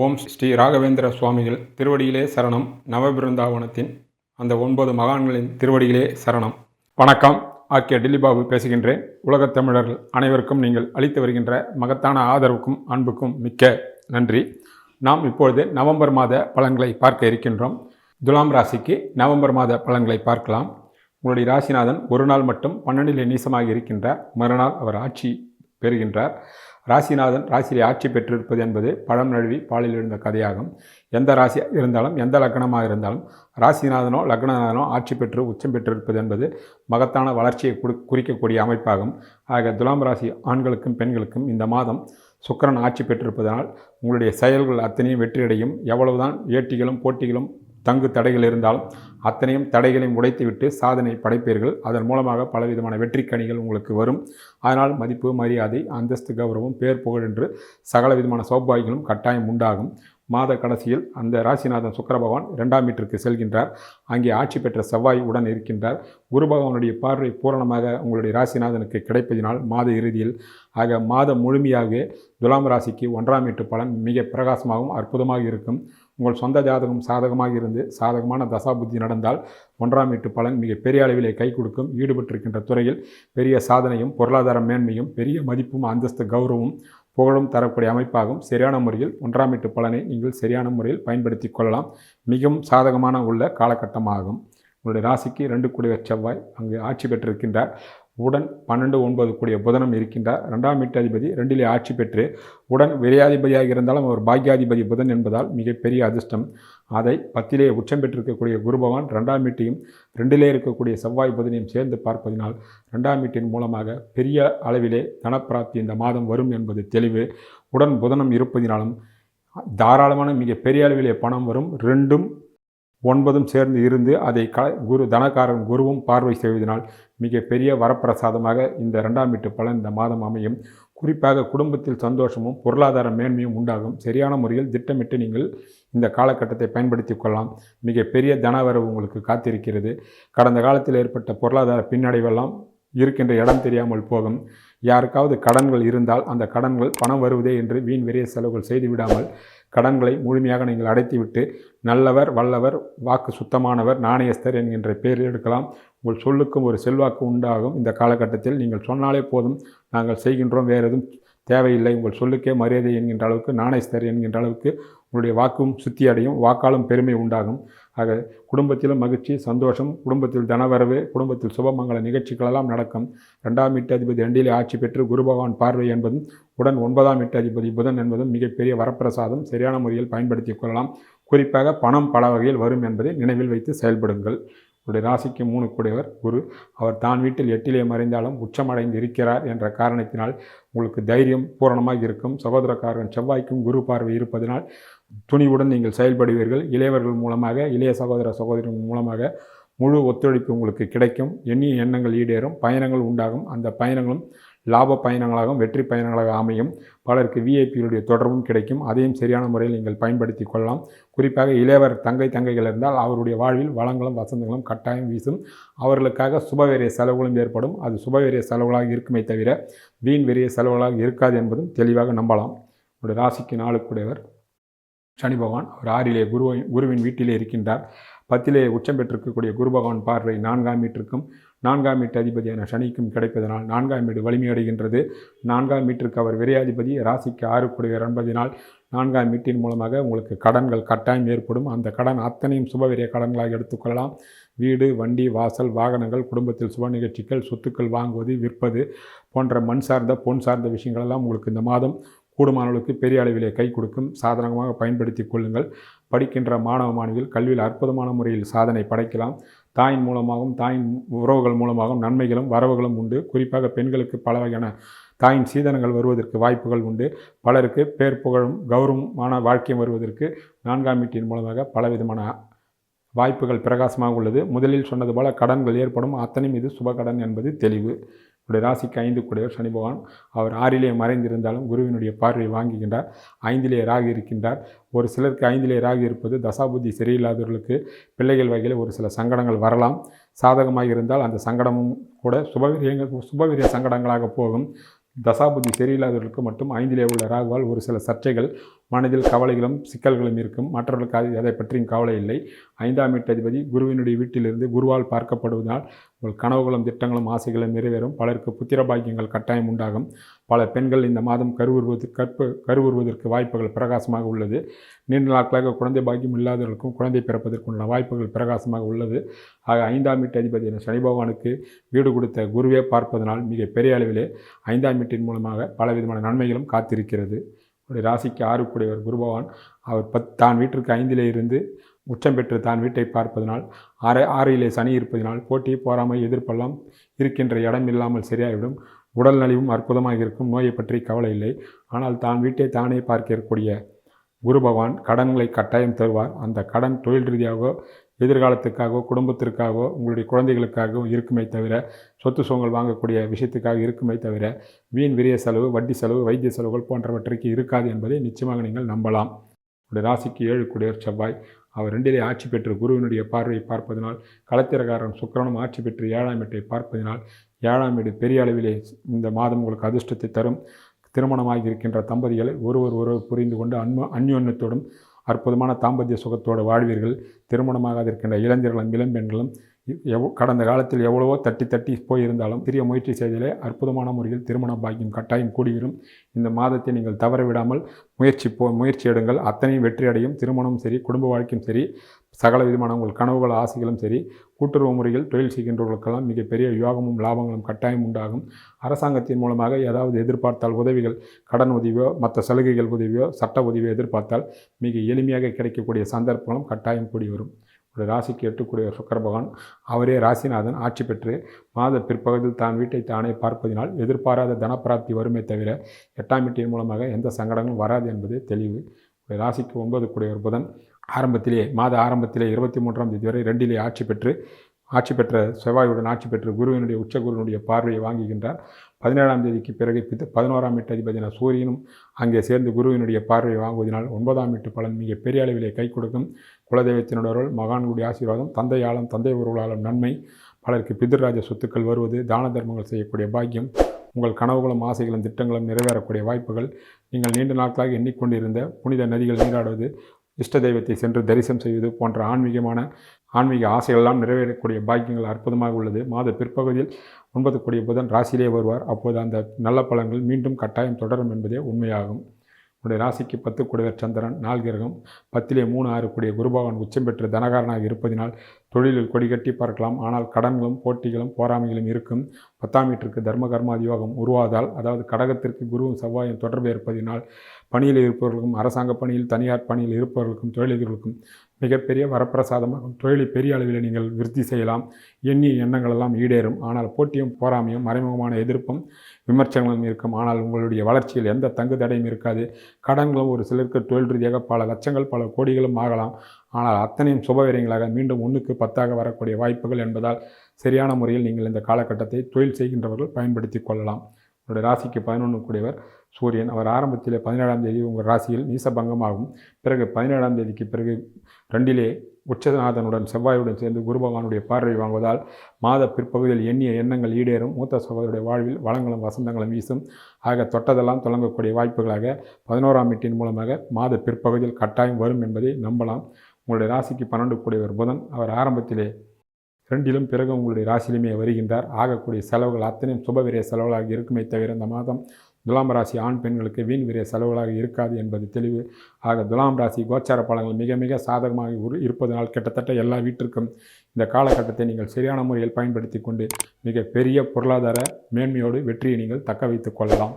ஓம் ஸ்ரீ ராகவேந்திர சுவாமிகள் திருவடியிலே சரணம். நவபிருந்தாவனத்தின் அந்த 9 மகான்களின் திருவடியிலே சரணம். வணக்கம். ஆர்கே டில்லிபாபு பேசுகின்றேன். உலகத் தமிழர்கள் அனைவருக்கும் நீங்கள் அளித்து வருகின்ற மகத்தான ஆதரவுக்கும் அன்புக்கும் மிக்க நன்றி. நாம் இப்பொழுது நவம்பர் மாத பலன்களை பார்க்க இருக்கின்றோம். துலாம் ராசிக்கு நவம்பர் மாத பலன்களை பார்க்கலாம். உங்களுடைய ராசிநாதன் ஒரு நாள் மட்டும் 12 நீசமாக இருக்கின்றார். மறுநாள் அவர் ஆட்சி பெறுகின்றார். ராசிநாதன் ராசியிலே ஆட்சி பெற்றிருப்பது என்பது பழம் நழுவி பாலில் எழுந்த கதையாகும். எந்த ராசியாக இருந்தாலும் எந்த லக்னமாக இருந்தாலும் ராசிநாதனோ லக்னநாதனோ ஆட்சி பெற்று உச்சம் பெற்றிருப்பது என்பது மகத்தான வளர்ச்சியை குறிக்கக்கூடிய அமைப்பாகும். ஆக துலாம் ராசி ஆண்களுக்கும் பெண்களுக்கும் இந்த மாதம் சுக்கிரன் ஆட்சி பெற்றிருப்பதனால் உங்களுடைய செயல்கள் அத்தனையும் வெற்றியடையும். எவ்வளவுதான் ஏட்டிகளும் போட்டிகளும் தங்கு தடைகள் இருந்தாலும் அத்தனையும் தடைகளையும் உடைத்துவிட்டு சாதனை படைப்பீர்கள். அதன் மூலமாக பலவிதமான வெற்றிக்கணிகள் உங்களுக்கு வரும். அதனால் மதிப்பு, மரியாதை, அந்தஸ்து, கௌரவம், பேர், புகழ் என்று சகல விதமான சௌபாகியங்களும் கட்டாயம் உண்டாகும். மாத கடைசியில் அந்த ராசிநாதன் சுக்கிர பகவான் 2ஆம் வீட்டிற்கு செல்கின்றார். அங்கே ஆட்சி பெற்ற செவ்வாய் உடன் இருக்கின்றார். குரு பகவானுடைய பார்வை பூரணமாக உங்களுடைய ராசிநாதனுக்கு கிடைப்பதினால் மாத இறுதியில் ஆக மாதம் முழுமையாக துலாம் ராசிக்கு 1ஆம் வீட்டு பலன் மிக பிரகாசமாகவும் அற்புதமாக இருக்கும். உங்கள் சொந்த ஜாதகம் சாதகமாக இருந்து சாதகமான தசாபுத்தி நடந்தால் 1ஆம் வீட்டு பலன் மிக பெரிய அளவிலே கை கொடுக்கும். ஈடுபட்டிருக்கின்ற துறையில் பெரிய சாதனையும் பொருளாதார மேன்மையும் பெரிய மதிப்பும் அந்தஸ்து கௌரவமும் புகழும் தரக்கூடிய அமைப்பாகும். சரியான முறையில் 1ஆம் வீட்டு பலனை நீங்கள் சரியான முறையில் பயன்படுத்தி கொள்ளலாம். மிகவும் சாதகமான உள்ள காலகட்டமாகும். உங்களுடைய ராசிக்கு 2 கூடிய செவ்வாய் அங்கு ஆட்சி பெற்றிருக்கின்றார். உடன் 12, 9 கூடிய புதனும் இருக்கின்றார். 2ஆம் வீட்டு அதிபதி 2லே ஆட்சி பெற்று உடன் விரையாதிபதியாக இருந்தாலும் அவர் பாக்யாதிபதி புதன் என்பதால் மிகப்பெரிய அதிர்ஷ்டம். அதை 10லே உச்சம் பெற்றிருக்கக்கூடிய குரு பகவான் 2ஆம் வீட்டையும் 2லே இருக்கக்கூடிய செவ்வாய் புதனையும் சேர்ந்து பார்ப்பதினால் 2ஆம் வீட்டின் மூலமாக பெரிய அளவிலே தனப்பிராப்தி இந்த மாதம் வரும் என்பது தெளிவு. உடன் புதனம் இருப்பதினாலும் தாராளமான மிக பெரிய அளவிலே பணம் வரும். 2ம் 9ம் சேர்ந்து இருந்து அதை தனக்காரன் குருவும் பார்வை செய்வதனால் மிக பெரிய வரப்பிரசாதமாக இந்த 2ஆம் வீட்டு பலன் இந்த மாதம் அமையும். குறிப்பாக குடும்பத்தில் சந்தோஷமும் பொருளாதார மேன்மையும் உண்டாகும். சரியான முறையில் திட்டமிட்டு நீங்கள் இந்த காலகட்டத்தை பயன்படுத்தி கொள்ளலாம். மிக பெரிய தனவரவு உங்களுக்கு காத்திருக்கிறது. கடந்த காலத்தில் ஏற்பட்ட பொருளாதார பின்னடைவெல்லாம் இருக்கின்ற இடம் தெரியாமல் போகும். யாருக்காவது கடன்கள் இருந்தால் அந்த கடன்கள் பணம் வருவதே என்று வீண் விரைய செலவுகள் செய்துவிடாமல் கடன்களை முழுமையாக நீங்கள் அடைத்துவிட்டு நல்லவர், வல்லவர், வாக்கு சுத்தமானவர், நாணயஸ்தர் என்கின்ற பெயர் எடுக்கலாம். உங்கள் சொல்லுக்கும் ஒரு செல்வாக்கு உண்டாகும். இந்த காலகட்டத்தில் நீங்கள் சொன்னாலே போதும், நாங்கள் செய்கின்றோம், வேறு எதுவும் தேவையில்லை, உங்கள் சொல்லுக்கே மரியாதை என்கின்ற அளவுக்கு, நாணயஸ்தர் என்கின்ற அளவுக்கு உங்களுடைய வாக்கும் சுத்தி அடையும். வாக்காலும் பெருமை உண்டாகும். ஆக குடும்பத்திலும் மகிழ்ச்சி, சந்தோஷம், குடும்பத்தில் தனவரவு, குடும்பத்தில் சுபமங்கல நிகழ்ச்சிகளெல்லாம் நடக்கும். 2ஆம் வீட்டு அதிபதி 2லே ஆட்சி பெற்று குரு பகவான் பார்வை என்பதும் உடன் 9ஆம் வீட்டு அதிபதி புதன் என்பதும் மிகப்பெரிய வரப்பிரசாதம். சரியான முறையில் பயன்படுத்தி கொள்ளலாம். குறிப்பாக பணம் பல வகையில் வரும் என்பதை நினைவில் வைத்து செயல்படுங்கள். உடைய ராசிக்கு 3 கூடியவர் குரு. அவர் தான் வீட்டில் 8லே மறைந்தாலும் உச்சமடைந்து இருக்கிறார் என்ற காரணத்தினால் உங்களுக்கு தைரியம் பூரணமாக இருக்கும். சகோதரக்காரன் செவ்வாய்க்கும் குரு பார்வை இருப்பதனால் துணிவுடன் நீங்கள் செயல்படுவீர்கள். இளையவர்கள் மூலமாக, இளைய சகோதர சகோதரிகள் மூலமாக முழு ஒத்துழைப்பு உங்களுக்கு கிடைக்கும். எண்ணிய எண்ணங்கள் ஈடேறும். பயணங்கள் உண்டாகும். அந்த பயணங்களும் லாப பயணங்களாகவும் வெற்றி பயணங்களாக அமையும். பலருக்கு விஐபிகளுடைய தொடர்பும் கிடைக்கும். அதையும் சரியான முறையில் நீங்கள் பயன்படுத்தி கொள்ளலாம். குறிப்பாக இளையவர் தங்கைகள் இருந்தால் அவருடைய வாழ்வில் வளங்களும் வசந்தங்களும் கட்டாயம் வீசும். அவர்களுக்காக சுபவேரிய செலவுகளும் ஏற்படும். அது சுபவேரிய செலவுகளாக இருக்குமே தவிர வீண் வெறிய செலவுகளாக இருக்காது என்பதும் தெளிவாக நம்பலாம். உங்களுடைய ராசிக்கு 4 கூடியவர் சனி பகவான். அவர் 6லே குருவின் வீட்டிலே இருக்கின்றார். 10லே உச்சம் பெற்றிருக்கக்கூடிய குரு பகவான் பார்வை 4ஆம் வீட்டிற்கும் 4ஆம் வீட்டு அதிபதியான சனிக்கும் கிடைப்பதனால் 4ஆம் வீடு வலிமையடைகின்றது. 4ஆம் வீட்டிற்கு அவர் விரையாதிபதி. ராசிக்கு 6 கூடியவர் என்பதனால் 4ஆம் வீட்டின் மூலமாக உங்களுக்கு கடன்கள் கட்டாயம் ஏற்படும். அந்த கடன் அத்தனையும் சுபவிரிய கடன்களாக எடுத்துக்கொள்ளலாம். வீடு, வண்டி, வாசல், வாகனங்கள், குடும்பத்தில் சுப நிகழ்ச்சிகள், சொத்துக்கள் வாங்குவது, விற்பது போன்ற மண் சார்ந்த பொன் சார்ந்த விஷயங்களெல்லாம் உங்களுக்கு இந்த மாதம் கூடுமானவர்களுக்கு பெரிய அளவிலே கை கொடுக்கும். சாதனமாக பயன்படுத்தி கொள்ளுங்கள். படிக்கின்ற மாணவ மாணவிகள் கல்வியில் அற்புதமான முறையில் சாதனை படைக்கலாம். தாயின் மூலமாகவும் தாயின் உறவுகள் மூலமாகவும் நன்மைகளும் வரவுகளும் உண்டு. குறிப்பாக பெண்களுக்கு பல வகையான தாயின் சீதனங்கள் வருவதற்கு வாய்ப்புகள் உண்டு. பலருக்கு பேர் புகழும் கௌரவமான வாழ்க்கையும் வருவதற்கு 4ஆம் வீட்டின் மூலமாக பலவிதமான வாய்ப்புகள் பிரகாசமாக உள்ளது. முதலில் சொன்னது போல கடன்கள் ஏற்படும். அத்தனையும் இது சுபகடன் என்பது தெளிவு. உடைய ராசிக்கு 5 கூடியவர் சனி பகவான். அவர் 6லே மறைந்திருந்தாலும் குருவினுடைய பார்வை வாங்குகின்றார். 5லே ராகு இருக்கின்றார். ஒரு சிலருக்கு 5லே ராகு இருப்பது தசாபுத்தி சரியில்லாதவர்களுக்கு பிள்ளைகள் வகையில் ஒரு சில சங்கடங்கள் வரலாம். சாதகமாக இருந்தால் அந்த சங்கடமும் கூட சுபவிரிய சங்கடங்களாக போகும். தசாபுத்தி சரியில்லாதவர்களுக்கு மட்டும் 5லே உள்ள ராகுவால் ஒரு சில சர்ச்சைகள் மனதில் கவலைகளும் சிக்கல்களும் இருக்கும். மற்றவர்களுக்கு அதை பற்றியும் கவலை இல்லை. 5ஆம் வீட்டதிபதி குருவினுடைய வீட்டிலிருந்து குருவால் பார்க்கப்படுவதால் உங்கள் கனவுகளும் திட்டங்களும் ஆசைகளும் நிறைவேறும். பலருக்கு புத்திர பாக்கியங்கள் கட்டாயம் உண்டாகும். பல பெண்கள் இந்த மாதம் கருவுறுவதற்கு வாய்ப்புகள் பிரகாசமாக உள்ளது. நீண்ட நாட்களாக குழந்தை பாக்கியம் இல்லாதவர்களுக்கும் குழந்தை பிறப்பதற்குள்ள வாய்ப்புகள் பிரகாசமாக உள்ளது. ஆக 5ஆம் வீட்டு அதிபதியான சனி பகவானுக்கு வீடு கொடுத்த குருவே பார்ப்பதனால் மிக பெரிய அளவிலே 5ஆம் வீட்டின் மூலமாக பலவிதமான நன்மைகளும் காத்திருக்கிறது. ராசிக்கு 6 கூடியவர் குரு பகவான் அவர் தான் வீட்டிற்கு 5இலே இருந்து உச்சம் பெற்று தான் வீட்டை பார்ப்பதனால் 6இலே சனி இருப்பதனால் போட்டி போராமை எதிர்ப்பெல்லாம் இருக்கின்ற இடம் இல்லாமல் சரியாகிவிடும். உடல் நலிவும் அற்புதமாக இருக்கும். நோயை பற்றி கவலை இல்லை. ஆனால் தான் வீட்டை தானே பார்க்கக்கூடிய குரு பகவான் கடன்களை கட்டாயம் தருவார். அந்த கடன் தொழில் ரீதியாகவோ எதிர்காலத்துக்காகவோ குடும்பத்திற்காகவோ உங்களுடைய குழந்தைகளுக்காகவோ இருக்குமே தவிர சொத்து சுகங்கள் வாங்கக்கூடிய விஷயத்துக்காக இருக்குமே தவிர வீண் விரிய செலவு, வட்டி செலவு, வைத்திய செலவுகள் போன்றவற்றுக்கு இருக்காது என்பதை நிச்சயமாக நீங்கள் நம்பலாம். உடைய ராசிக்கு 7 கூடியவர் செவ்வாய் அவர் 2இலே ஆட்சி பெற்று குருவினுடைய பார்வையை பார்ப்பதனால் களத்திரக்காரன் சுக்கிரனும் ஆட்சி பெற்று 7ஆம் வீட்டை பார்ப்பதனால் 7ஆம் வீடு பெரிய அளவிலே இந்த மாதம் உங்களுக்கு அதிர்ஷ்டத்தை தரும். திருமணமாகி இருக்கின்ற தம்பதிகளை ஒருவர் புரிந்து கொண்டு அந்யோன்யத்தோடும் அற்புதமான தாம்பத்திய சுகத்தோடு வாழ்வீர்கள். திருமணமாக இருக்கின்ற இளைஞர்களும் இளம்பெண்களும் கடந்த காலத்தில் எவ்வளவோ தட்டி போயிருந்தாலும் சிறிய முயற்சி செய்தலே அற்புதமான முறையில் திருமண பாக்கியம் கட்டாயம் கூடிவரும். இந்த மாதத்தை நீங்கள் தவற விடாமல் முயற்சி எடுங்கள். அத்தனையும் வெற்றி அடையும். திருமணமும் சரி, குடும்ப வாழ்க்கையும் சரி, சகல விதமான உங்கள் கனவுகள் ஆசைகளும் சரி, கூட்டுறவு முறையில் தொழில் செய்கின்றவர்களுக்கெல்லாம் மிகப்பெரிய யோகமும் லாபங்களும் கட்டாயம் உண்டாகும். அரசாங்கத்தின் மூலமாக ஏதாவது எதிர்பார்த்தால் உதவிகள், கடன் உதவியோ மற்ற சலுகைகள் உதவியோ சட்ட உதவியோ எதிர்பார்த்தால் மிக எளிமையாக கிடைக்கக்கூடிய சந்தர்ப்பங்களும் கட்டாயம் கூடி வரும். ராசிக்கு 8 கூடிய சுக்கிர பகவான் அவரே ராசிநாதன் ஆட்சி பெற்று மாத பிற்பகுதியில் தான் வீட்டை தானே பார்ப்பதினால் எதிர்பாராத தனப்பிராப்தி வருமே தவிர 8ஆம் வீட்டின் மூலமாக எந்த சங்கடங்களும் வராது என்பது தெளிவு. ராசிக்கு 9 கூடியவர் புதன் மாத ஆரம்பத்திலே 23ஆம் தேதி வரை 2இலே ஆட்சி பெற்ற செவ்வாயுடன் ஆட்சி பெற்று குருவினுடைய உச்சகுருவினுடைய பார்வையை வாங்குகின்றார். 17ஆம் தேதிக்கு பிறகு 11ஆம் வீட்டு அதிபதியான சூரியனும் அங்கே சேர்ந்து குருவினுடைய பார்வையை வாங்குவதனால் 9ஆம் வீட்டு பலன் மிக பெரிய அளவிலே கை கொடுக்கும். குலதெய்வத்தினுடைய மகான்களுடைய ஆசீர்வாதம், தந்தை உறவுகளாலும் நன்மை, பலருக்கு பிதிர்ராஜ சொத்துக்கள் வருவது, தான தர்மங்கள் செய்யக்கூடிய பாக்கியம், உங்கள் கனவுகளும் ஆசைகளும் திட்டங்களும் நிறைவேறக்கூடிய வாய்ப்புகள், நீங்கள் நீண்ட நாட்களாக எண்ணிக்கொண்டிருந்த புனித நதிகள் நீராடுவது, இஷ்ட தெய்வத்தை சென்று தரிசனம் செய்வது போன்ற ஆன்மீக ஆசைகளெல்லாம் நிறைவேறக்கூடிய பாக்கியங்கள் அற்புதமாக உள்ளது. மாத பிற்பகுதியில் 9 கூடிய புதன் ராசியிலே வருவார். அப்போது அந்த நல்ல பலன்கள் மீண்டும் கட்டாயம் தொடரும் என்பதே உண்மையாகும். உடைய ராசிக்கு 10 கூடியவர் சந்திரன் 4 கிரகம் 10இலே 3, 6 கூடிய குருபகவான் உச்சம் பெற்று தனகாரனாக இருப்பதினால் தொழிலில் கொடி கட்டி பார்க்கலாம். ஆனால் கடன்களும் போட்டிகளும் போராமைகளும் இருக்கும். 10ஆம் வீட்டிற்கு தர்ம கர்மாதி யோகம் உருவாதால், அதாவது கடகத்திற்கு குருவும் செவ்வாயும் தொடர்பு இருப்பதினால் பணியில் இருப்பவர்களுக்கும் அரசாங்க பணியில் தனியார் பணியில் இருப்பவர்களுக்கும் தொழிலாளர்களுக்கும் மிகப்பெரிய வரப்பிரசாதமாகும். தொழிலை பெரிய அளவில் நீங்கள் விருத்தி செய்யலாம். எண்ணிய எண்ணங்களெல்லாம் ஈடேறும். ஆனால் போட்டியும் போராமையும் மறைமுகமான எதிர்ப்பும் விமர்சனங்களும் இருக்கும். ஆனால் உங்களுடைய வளர்ச்சியில் எந்த தங்கு தடையும் இருக்காது. கடன்களும் ஒரு சிலருக்கு தொழில் ரீதியாக பல லட்சங்கள் பல கோடிகளும் ஆகலாம். ஆனால் அத்தனையும் சுபவீரியங்களாக மீண்டும் 1க்கு 10ஆக வரக்கூடிய வாய்ப்புகள் என்பதால் சரியான முறையில் நீங்கள் இந்த காலகட்டத்தை தொழில் செய்கின்றவர்கள் பயன்படுத்தி கொள்ளலாம். உங்களுடைய ராசிக்கு 11 கூடியவர் சூரியன் அவர் ஆரம்பத்தில் 17ஆம் தேதி உங்கள் ராசியில் நீசபங்கமாகும். பிறகு 17ஆம் தேதிக்கு பிறகு 2இலே உச்சநாதனுடன் செவ்வாயுடன் சேர்ந்து குரு பகவானுடைய பார்வை வாங்குவதால் மாத பிற்பகுதியில் எண்ணிய எண்ணங்கள் ஈடேறும். மூத்த சகோதரருடைய வாழ்வில் வளங்களும் வசந்தங்களும் வீசும். ஆக தொட்டதெல்லாம் தொடங்கக்கூடிய வாய்ப்புகளாக 11ஆம் வீட்டின் மூலமாக மாத பிற்பகுதியில் கட்டாயம் வரும் என்பதை நம்பலாம். உங்களுடைய ராசிக்கு 12 கூடியவர் புதன் அவர் ஆரம்பத்திலே 2இலும் பிறகு உங்களுடைய ராசியிலுமே வருகின்றார். ஆகக்கூடிய செலவுகள் அத்தனையும் சுபவிரிய செலவுகளாக இருக்குமே தவிர இந்த மாதம் துலாம் ராசி ஆண் பெண்களுக்கு வீண் விரிய செலவுகளாக இருக்காது என்பது தெளிவு. ஆக துலாம் ராசி கோச்சார பலன்கள் மிக மிக சாதகமாக இருப்பதனால் கிட்டத்தட்ட எல்லா வீட்டிற்கும் இந்த காலகட்டத்தை நீங்கள் சரியான முறையில் பயன்படுத்தி கொண்டு மிக பெரிய பொருளாதார மேன்மையோடு வெற்றியை நீங்கள் தக்க வைத்துக் கொள்ளலாம்.